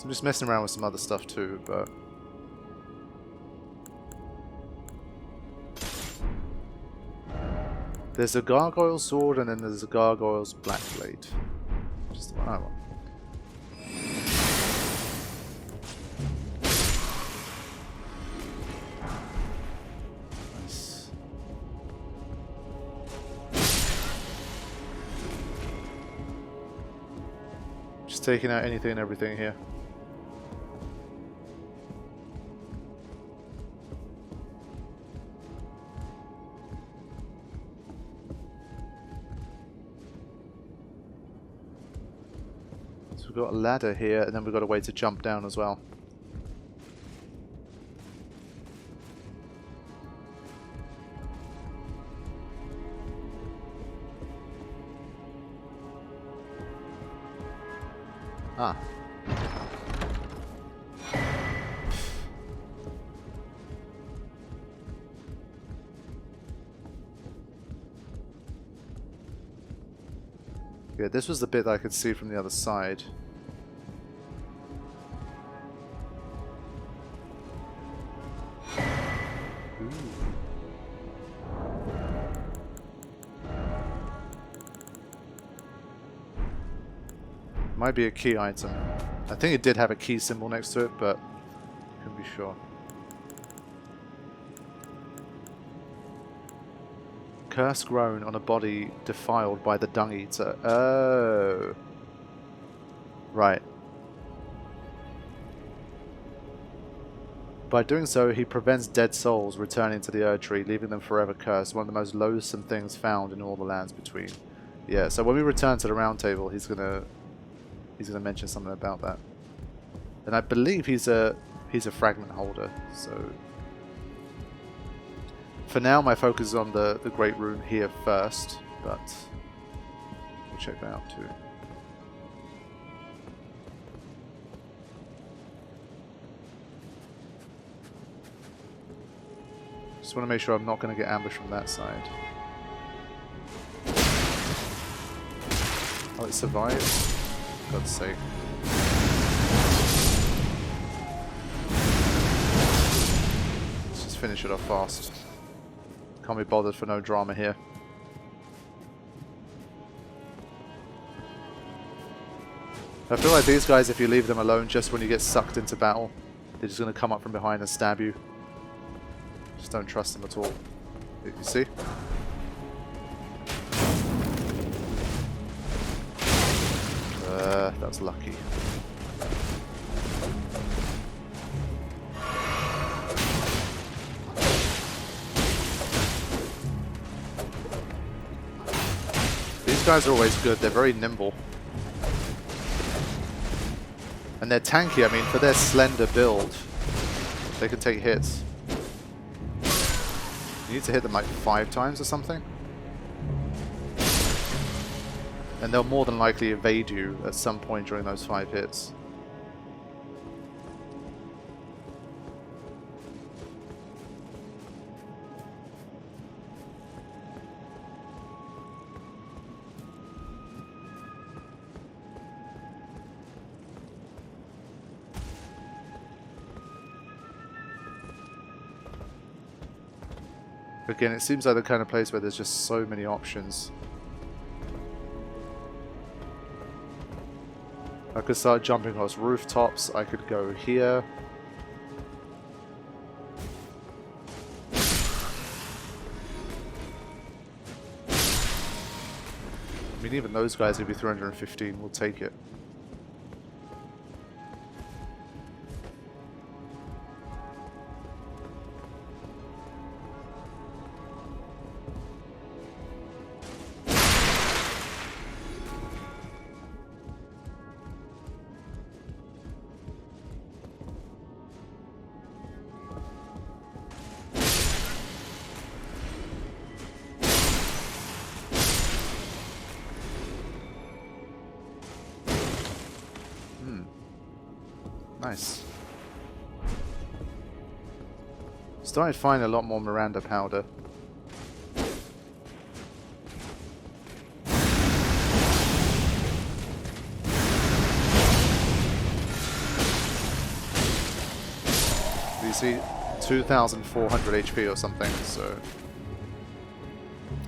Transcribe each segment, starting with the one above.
I'm just messing around with some other stuff too, but... There's a gargoyle sword and then there's a gargoyle's black blade. Which is the one I want. Nice. Just taking out anything and everything here. We've got a ladder here, and then we've got a way to jump down as well. Ah. Yeah, this was the bit that I could see from the other side. Might be a key item. I think it did have a key symbol next to it, but couldn't be sure. Curse grown on a body defiled by the dung eater. Oh. Right. By doing so, he prevents dead souls returning to the Erd Tree, leaving them forever cursed. One of the most loathsome things found in all the lands between. Yeah, so when we return to the round table, he's gonna mention something about that. And I believe he's a fragment holder, so for now my focus is on the Great Room here first, but we'll check that out too. Just want to make sure I'm not going to get ambushed from that side. Oh, it survives? God's sake. Let's just finish it off fast. Can't be bothered for no drama here. I feel like these guys, if you leave them alone just when you get sucked into battle, they're just going to come up from behind and stab you. Just don't trust them at all. You see? That's lucky. These guys are always good. They're very nimble. And they're tanky. I mean, for their slender build, they can take hits. You need to hit them like 5 times or something. And they'll more than likely evade you at some point during those 5 hits. Again, it seems like the kind of place where there's just so many options. I could start jumping across rooftops, I could go here. I mean, even those guys would be 315, we'll take it. Nice. Started to find a lot more Miranda powder. see 2,400 HP or something, so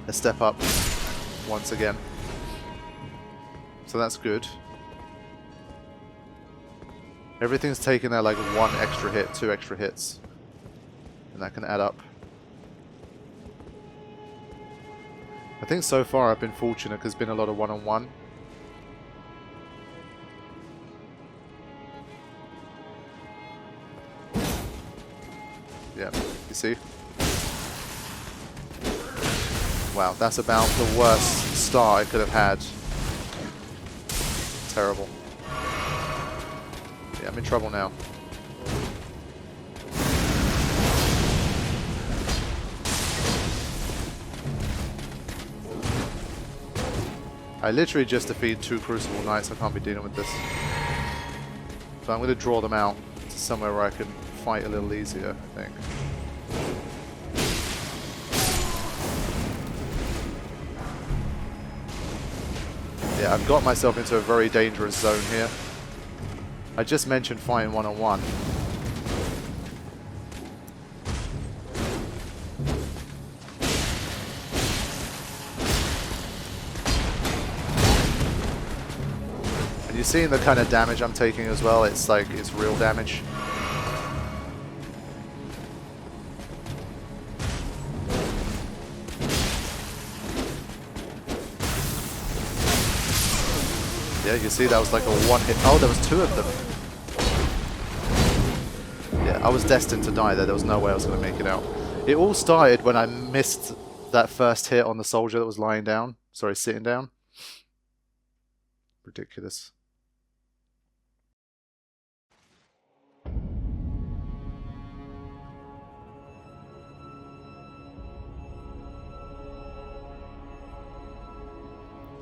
a step up once again. So that's good. Everything's taking there like 1 extra hit, 2 extra hits, and that can add up. I think so far I've been fortunate because there's been a lot of one-on-one. Yeah, you see? Wow, that's about the worst start I could have had. Terrible. Yeah, I'm in trouble now. I literally just defeated 2 Crucible Knights. I can't be dealing with this. So I'm going to draw them out to somewhere where I can fight a little easier, I think. Yeah, I've got myself into a very dangerous zone here. I just mentioned fighting one-on-one. And you're seeing the kind of damage I'm taking as well. It's like, it's real damage. Yeah, you see that was like a 1-hit. Oh, there was 2 of them. Yeah, I was destined to die there. There was no way I was going to make it out. It all started when I missed that first hit on the soldier that was lying down. Sorry, sitting down. Ridiculous.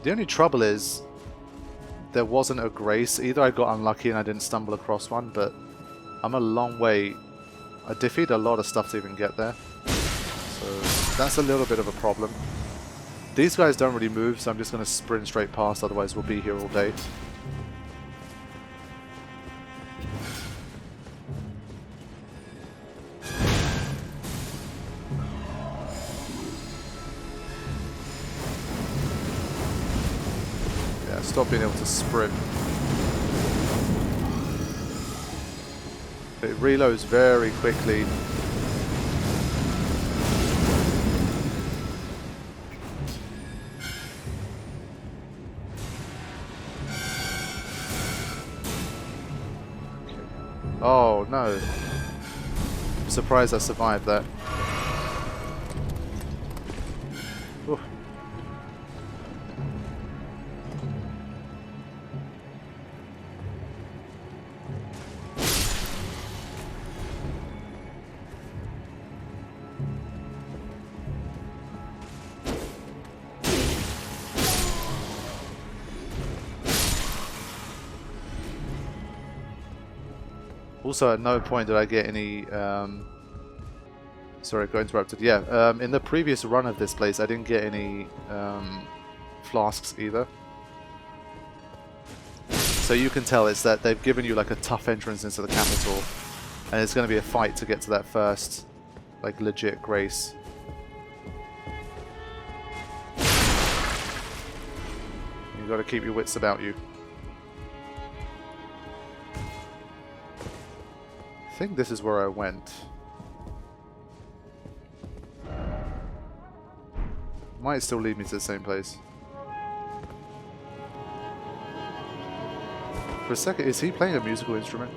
The only trouble is there wasn't a grace. Either I got unlucky and I didn't stumble across one, but I'm a long way. I defeated a lot of stuff to even get there. So that's a little bit of a problem. These guys don't really move, so I'm just going to sprint straight past, otherwise we'll be here all day. Stop being able to sprint. It reloads very quickly. Oh no. I'm surprised I survived that. Oof. Also, at no point did I get any... sorry, I got interrupted. Yeah, in the previous run of this place, I didn't get any flasks either. So you can tell it's that they've given you like a tough entrance into the capital, and it's going to be a fight to get to that first, like, legit grace. You've got to keep your wits about you. I think this is where I went. Might still lead me to the same place. For a second, is he playing a musical instrument?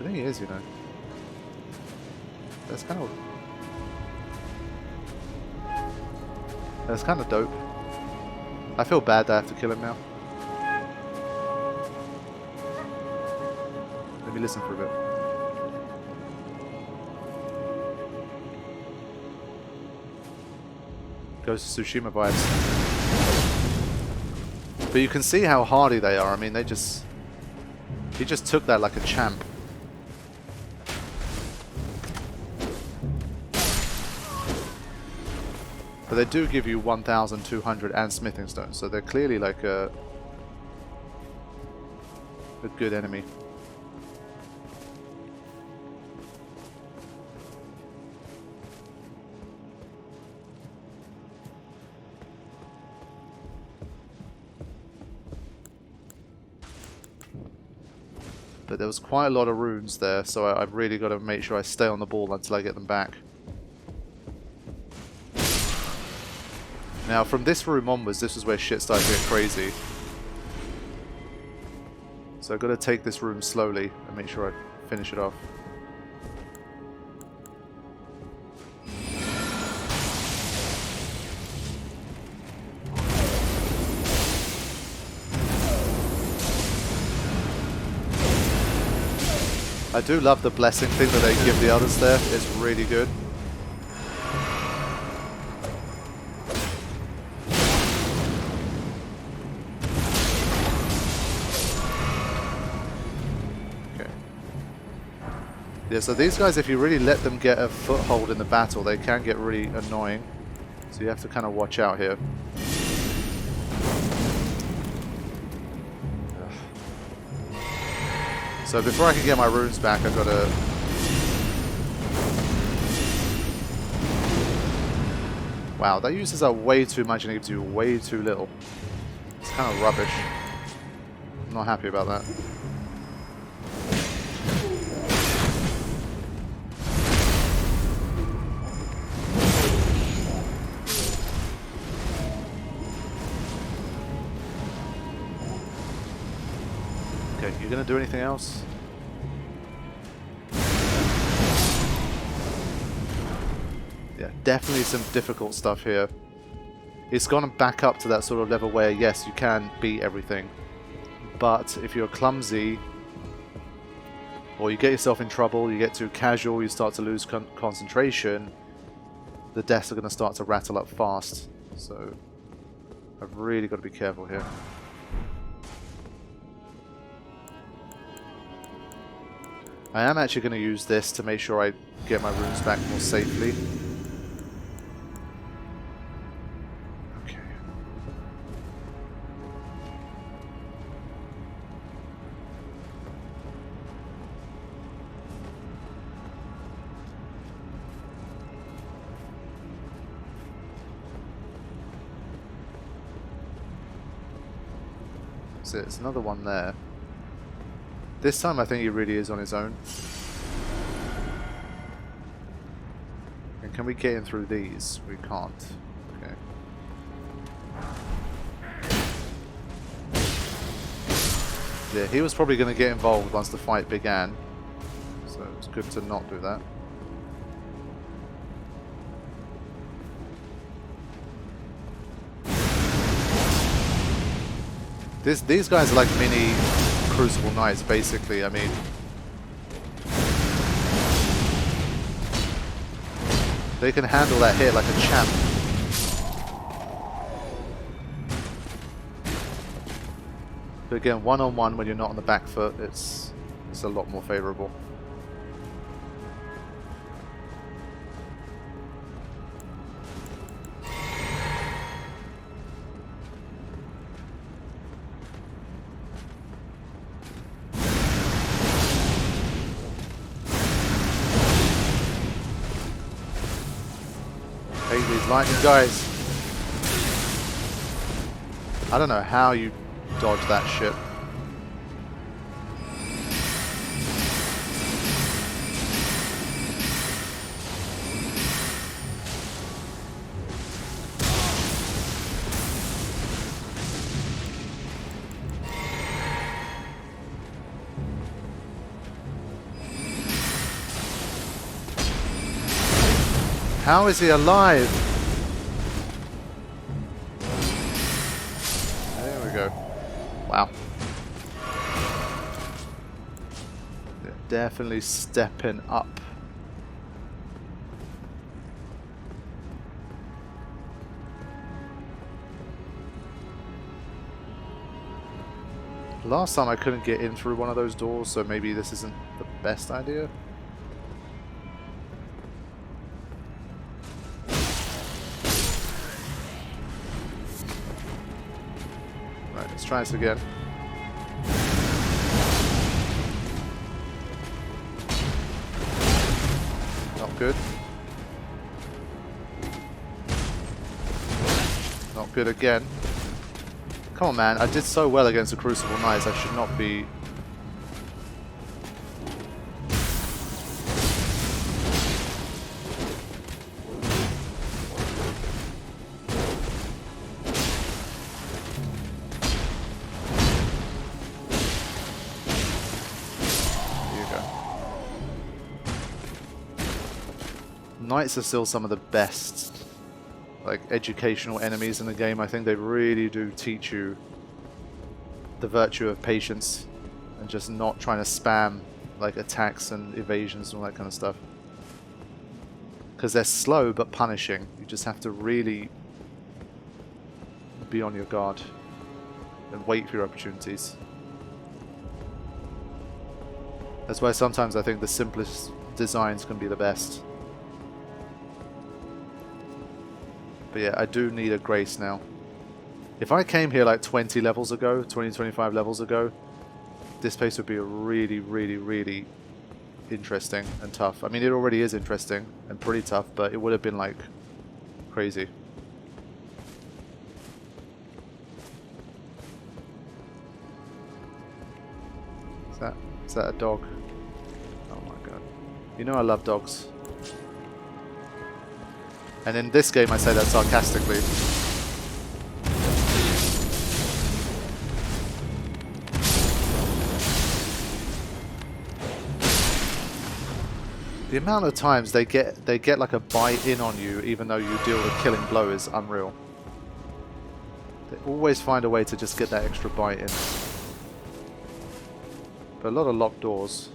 I think he is, you know. That's kind of dope. I feel bad that I have to kill him now. Let me listen for a bit. Ghost of Tsushima vibes. But you can see how hardy they are. I mean, they just... He just took that like a champ. But they do give you 1,200 and smithing stones, so they're clearly like a good enemy. But there was quite a lot of runes there, so I've really got to make sure I stay on the ball until I get them back. Now, from this room onwards, this is where shit started getting crazy. So I've got to take this room slowly and make sure I finish it off. I do love the blessing thing that they give the others there. It's really good. Okay. Yeah, so these guys, if you really let them get a foothold in the battle, they can get really annoying. So you have to kind of watch out here. So before I can get my runes back, I've got to... Wow, that uses up way too much and it gives you way too little. It's kind of rubbish. I'm not happy about that. Okay, you gonna do anything else? Yeah, definitely some difficult stuff here. It's gone back up to that sort of level where, yes, you can beat everything. But if you're clumsy, or you get yourself in trouble, you get too casual, you start to lose concentration, the deaths are going to start to rattle up fast. So, I've really got to be careful here. I am actually going to use this to make sure I get my runes back more safely. Okay. So it's another one there. This time I think he really is on his own. And can we get in through these? We can't. Okay. Yeah, he was probably going to get involved once the fight began. So it's good to not do that. These guys are like mini Crucible Knights, basically. I mean, they can handle that hit like a champ. But again, one-on-one when you're not on the back foot, it's a lot more favourable. These lightning guys. I don't know how you dodge that shit. How is he alive? There we go. Wow. They're definitely stepping up. Last time I couldn't get in through one of those doors, so maybe this isn't the best idea. Let's try this again. Not good. Not good again. Come on, man. I did so well against the Crucible Knights. I should not be Knights are still some of the best, like, educational enemies in the game. I think they really do teach you the virtue of patience and just not trying to spam like attacks and evasions and all that kind of stuff. Because they're slow but punishing. You just have to really be on your guard and wait for your opportunities. That's why sometimes I think the simplest designs can be the best. But yeah, I do need a grace now. If I came here like 20 levels ago, 25 levels ago, this place would be really, really, really interesting and tough. I mean, it already is interesting and pretty tough, but it would have been like crazy. Is that a dog? Oh my god. You know I love dogs. And in this game I say that sarcastically. The amount of times they get like a bite in on you even though you deal a killing blow is unreal. They always find a way to just get that extra bite in. But a lot of locked doors.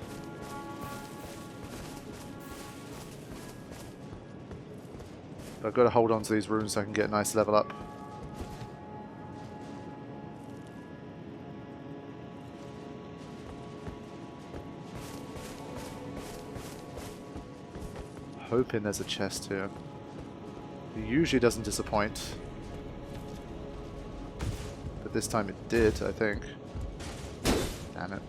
But I've got to hold on to these runes so I can get a nice level up. Hoping there's a chest here. It usually doesn't disappoint. But this time it did, I think. Damn it.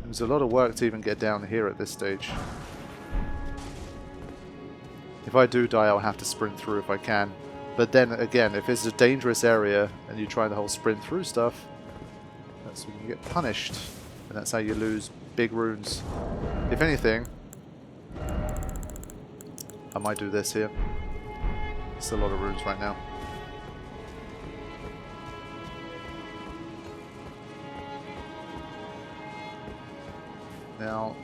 There's a lot of work to even get down here at this stage. If I do die, I'll have to sprint through if I can. But then again, if it's a dangerous area and you try the whole sprint through stuff, that's when you get punished. And that's how you lose big runes. If anything, I might do this here. It's a lot of runes right now. Now,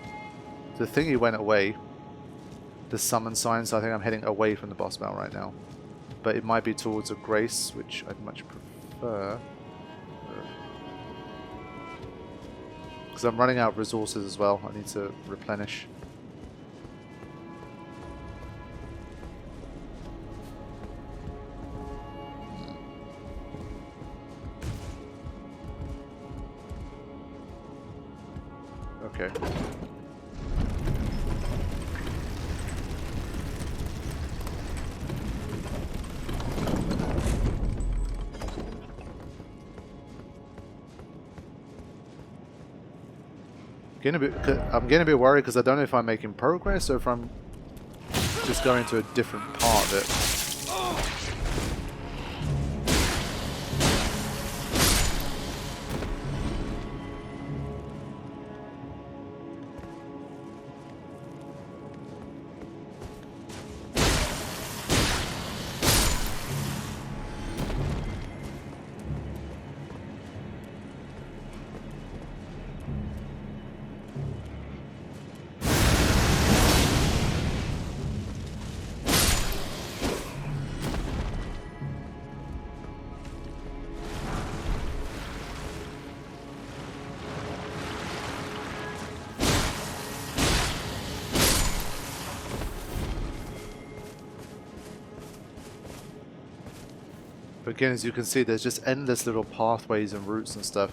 the thingy went away. The summon signs, I think I'm heading away from the boss battle right now. But it might be towards a grace, which I'd much prefer. Because I'm running out of resources as well. I need to replenish. Okay. I'm getting a bit worried because I don't know if I'm making progress or if I'm just going to a different part of it. But again, as you can see, there's just endless little pathways and routes and stuff.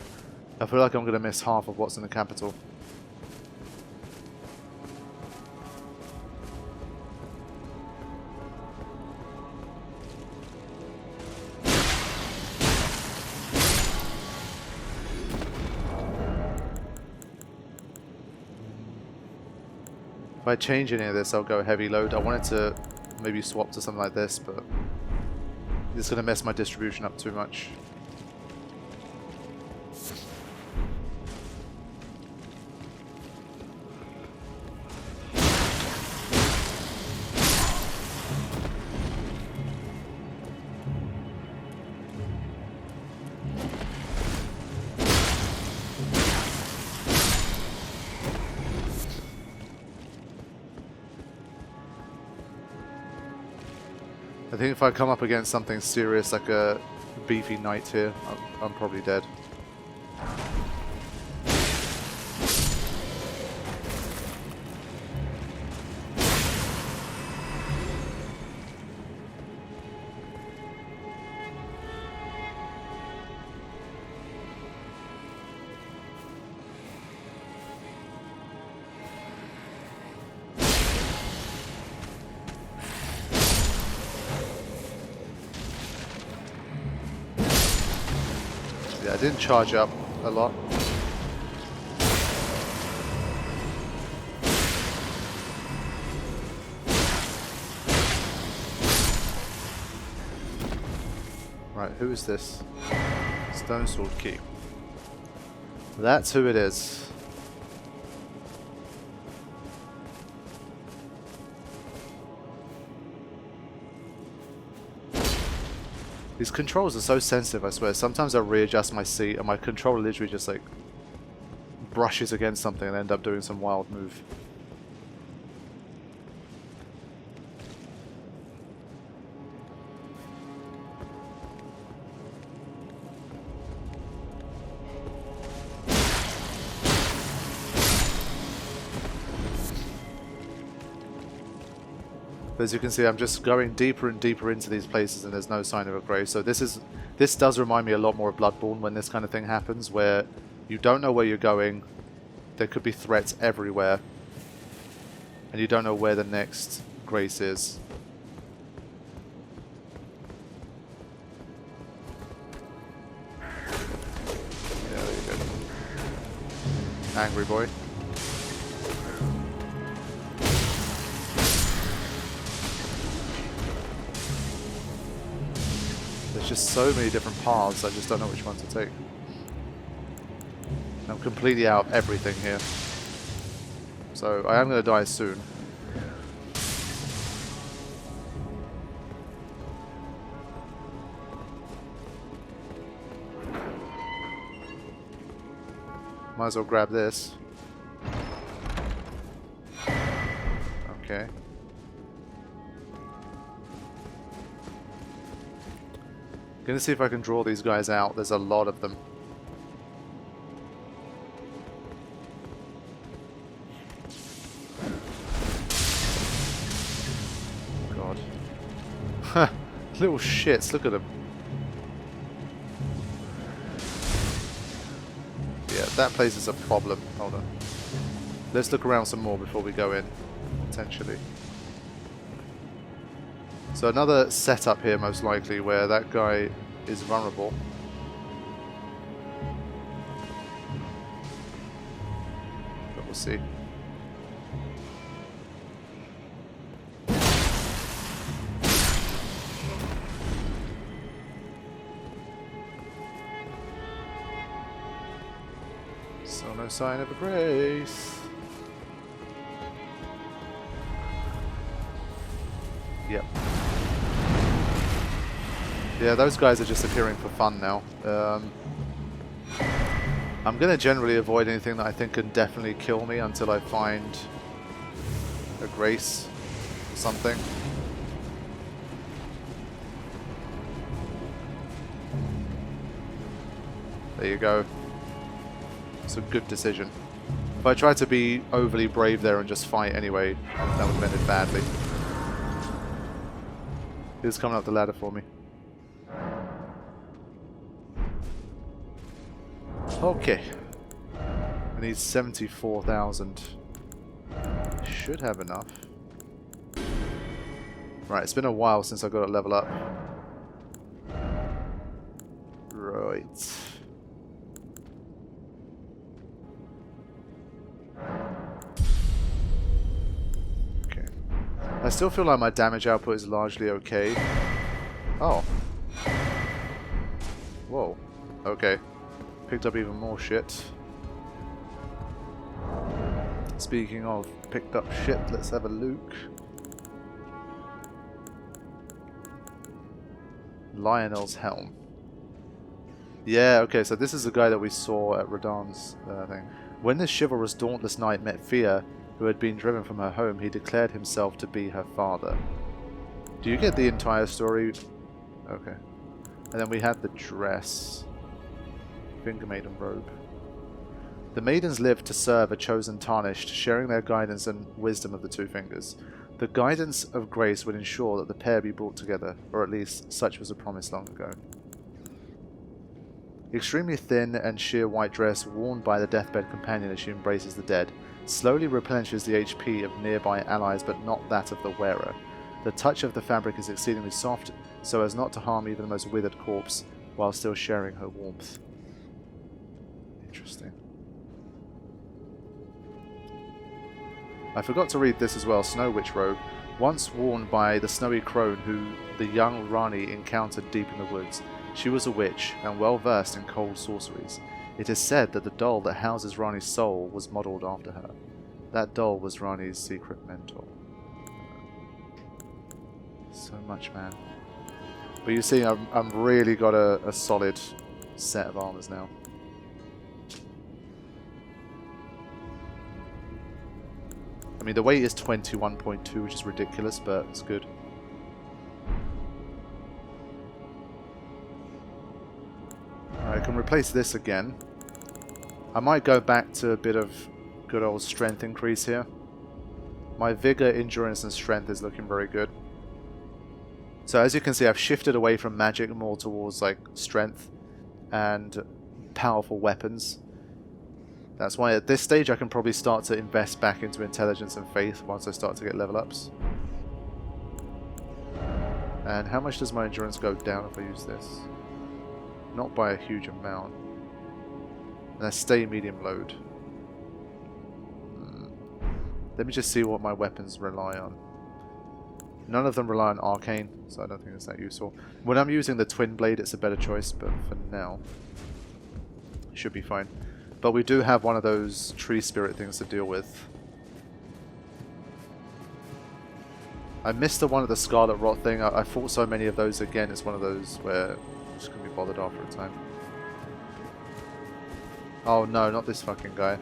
I feel like I'm going to miss half of what's in the capital. If I change any of this, I'll go heavy load. I wanted to maybe swap to something like this, but it's going to mess my distribution up too much. I think if I come up against something serious like a beefy knight here, I'm probably dead. Yeah, I didn't charge up a lot. Right, who is this? Stone Sword Key. That's who it is. These controls are so sensitive, I swear. Sometimes I readjust my seat and my controller literally just like brushes against something and end up doing some wild move. But as you can see, I'm just going deeper and deeper into these places and there's no sign of a grave. So this does remind me a lot more of Bloodborne when this kind of thing happens, where you don't know where you're going, there could be threats everywhere, and you don't know where the next grace is. Yeah, there you go. Angry boy. There's just so many different paths, I just don't know which one to take. I'm completely out of everything here. So I am going to die soon. Might as well grab this. Okay. Gonna see if I can draw these guys out. There's a lot of them. God. Little shits, look at them. Yeah, that place is a problem. Hold on. Let's look around some more before we go in, potentially. So another setup here, most likely, where that guy is vulnerable. But we'll see. So no sign of a grace. Yep. Yeah, those guys are just appearing for fun now. I'm going to generally avoid anything that I think can definitely kill me until I find a grace or something. There you go. It's a good decision. If I tried to be overly brave there and just fight anyway, that would have ended badly. He's coming up the ladder for me. Okay. I need 74,000. Should have enough. Right, it's been a while since I got a level up. Right. Okay. I still feel like my damage output is largely okay. Oh. Whoa. Okay. Picked up even more shit. Speaking of picked up shit, let's have a look. Lionel's helm. Yeah, okay, so this is the guy that we saw at Radahn's thing. When this chivalrous, dauntless knight met Fia, who had been driven from her home, he declared himself to be her father. Do you get the entire story? Okay. And then we have the dress. Finger Maiden robe. The maidens live to serve a chosen tarnished, sharing their guidance and wisdom of the two fingers. The guidance of grace would ensure that the pair be brought together, or at least such was a promise long ago. The extremely thin and sheer white dress worn by the deathbed companion as she embraces the dead slowly replenishes the HP of nearby allies, but not that of the wearer. The touch of the fabric is exceedingly soft, so as not to harm even the most withered corpse, while still sharing her warmth. Interesting. I forgot to read this as well. Snow Witch robe, once worn by the snowy crone who the young Rani encountered deep in the woods. She was a witch, and well versed in cold sorceries. It is said that the doll that houses Rani's soul was modelled after her. That doll was Rani's secret mentor. So much, man. But you see, I'm really got a solid set of armors now. I mean, the weight is 21.2, which is ridiculous, but it's good. I can replace this again. I might go back to a bit of good old strength increase here. My vigor, endurance, and strength is looking very good. So as you can see, I've shifted away from magic more towards like strength and powerful weapons. That's why at this stage I can probably start to invest back into intelligence and faith once I start to get level ups. And how much does my endurance go down if I use this? Not by a huge amount. And I stay medium load. Let me just see what my weapons rely on. None of them rely on arcane, so I don't think it's that useful. When I'm using the twin blade, it's a better choice, but for now, it should be fine. But we do have one of those tree spirit things to deal with. I missed the one of the Scarlet Rot thing. I fought so many of those again. It's one of those where I'm just going to be bothered after a time. Oh no, not this fucking guy.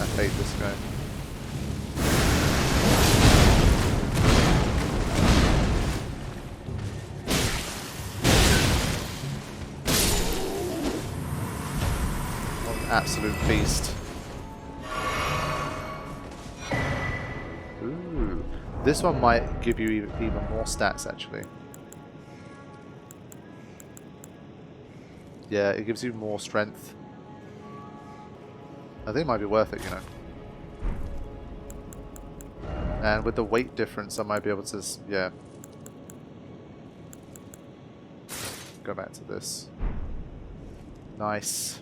I hate this guy. What an absolute beast. Ooh. This one might give you even more stats actually. Yeah, it gives you more strength. I think it might be worth it, you know. And with the weight difference, I might be able to, yeah. Go back to this. Nice.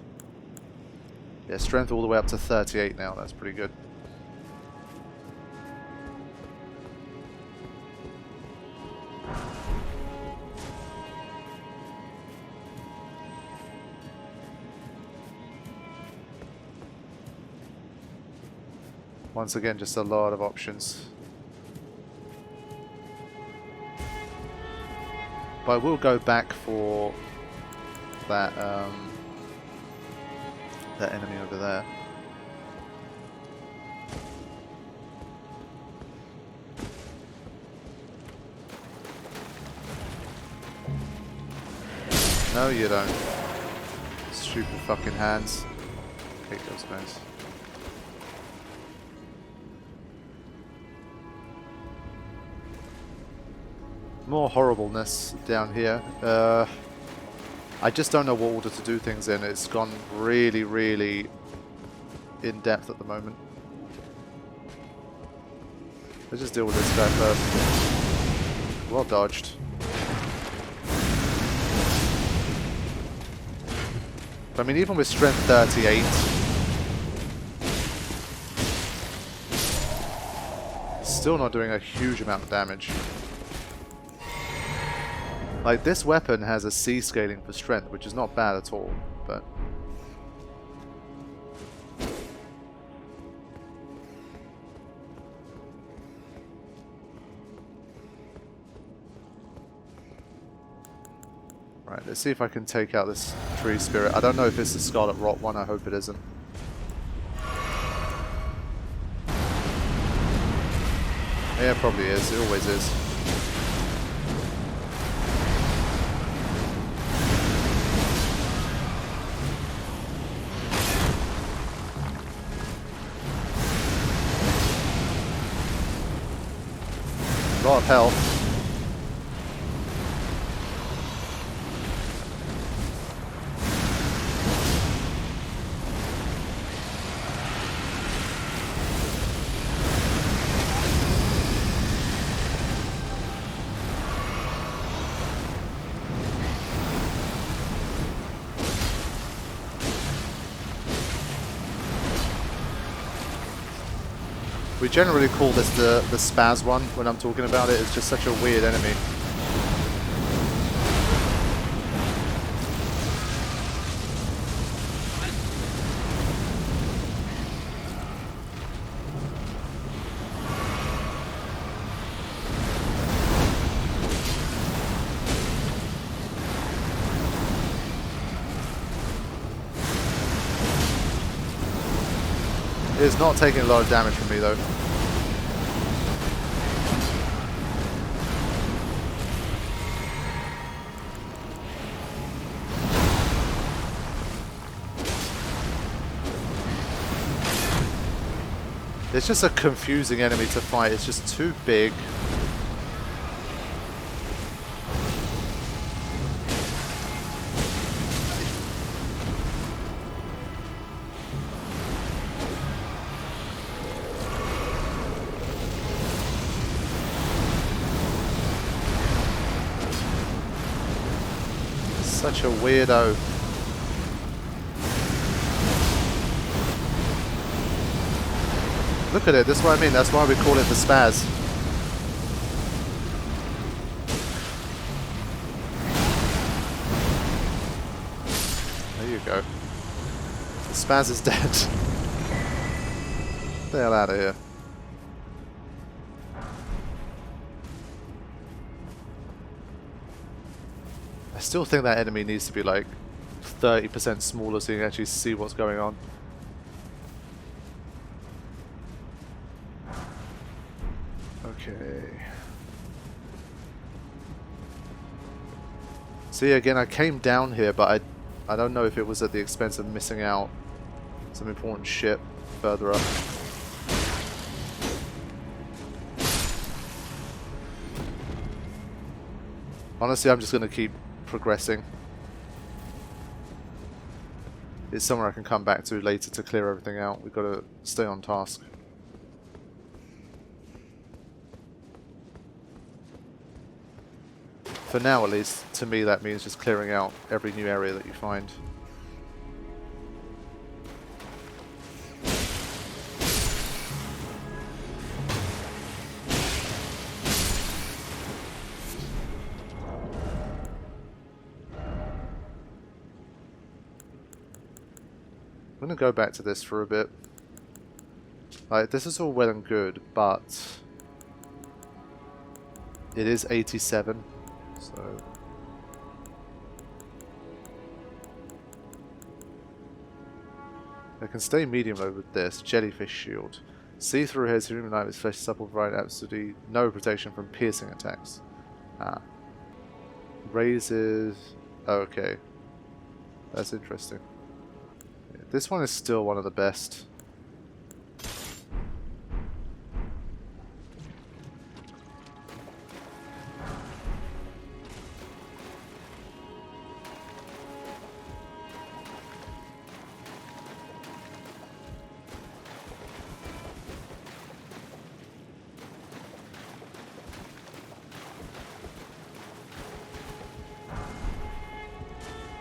Yeah, strength all the way up to 38 now. That's pretty good. Once again, just a lot of options. But I will go back for that that enemy over there. No, you don't. Stupid fucking hands. Hate those guys. More horribleness down here. I just don't know what order to do things in. It's gone really, really in depth at the moment. Let's just deal with this guy first. Well dodged. I mean, even with strength 38, still not doing a huge amount of damage. Like, this weapon has a C scaling for strength, which is not bad at all, but... Right, let's see if I can take out this tree spirit. I don't know if it's the Scarlet Rot one, I hope it isn't. Yeah, it probably is. It always is. A lot of health. We generally call this the spaz one when I'm talking about it. It's just such a weird enemy. It's not taking a lot of damage from me though. It's just a confusing enemy to fight. It's just too big. Such a weirdo. Look at it, that's what I mean, that's why we call it the spaz. There you go. The spaz is dead. Get the hell out of here. I still think that enemy needs to be like 30% smaller so you can actually see what's going on. Okay. See, again, I came down here, but I don't know if it was at the expense of missing out some important shit further up. Honestly, I'm just going to keep progressing. It's somewhere I can come back to later to clear everything out. We've got to stay on task. For now, at least, to me that means just clearing out every new area that you find. I'm going to go back to this for a bit. Like, this is all well and good, but it is 87. So I can stay medium low with this. Jellyfish shield. See-through heads, human knife with flesh supple, provide absolutely no protection from piercing attacks. Ah. Raises. Okay. That's interesting. Yeah, this one is still one of the best.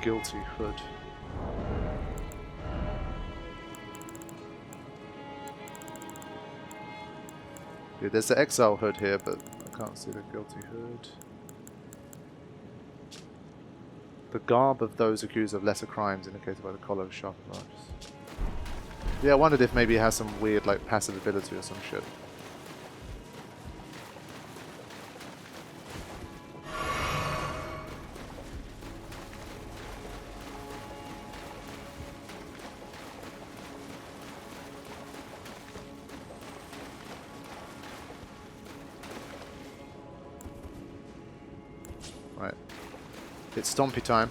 Guilty hood. Yeah, there's the exile hood here, but I can't see the guilty hood. The garb of those accused of lesser crimes indicated by the collar of sharp marks. Yeah, I wondered if maybe it has some weird like passive ability or some shit. Right. It's stompy time.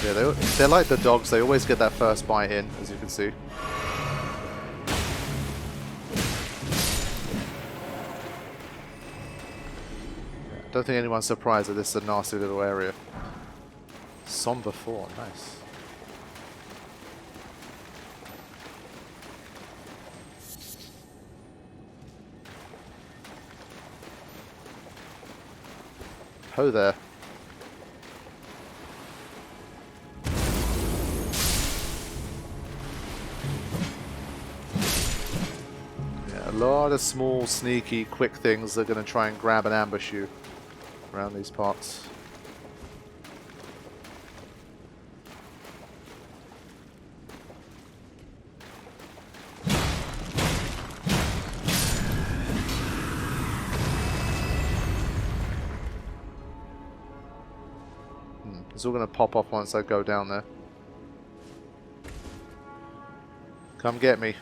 Yeah, they're like the dogs. They always get that first bite in, as you can see. I don't think anyone's surprised that this is a nasty little area. Somber 4, nice. Ho there. Yeah, a lot of small, sneaky, quick things that are going to try and grab and ambush you around these parts. It's all going to pop off once I go down there. Come get me.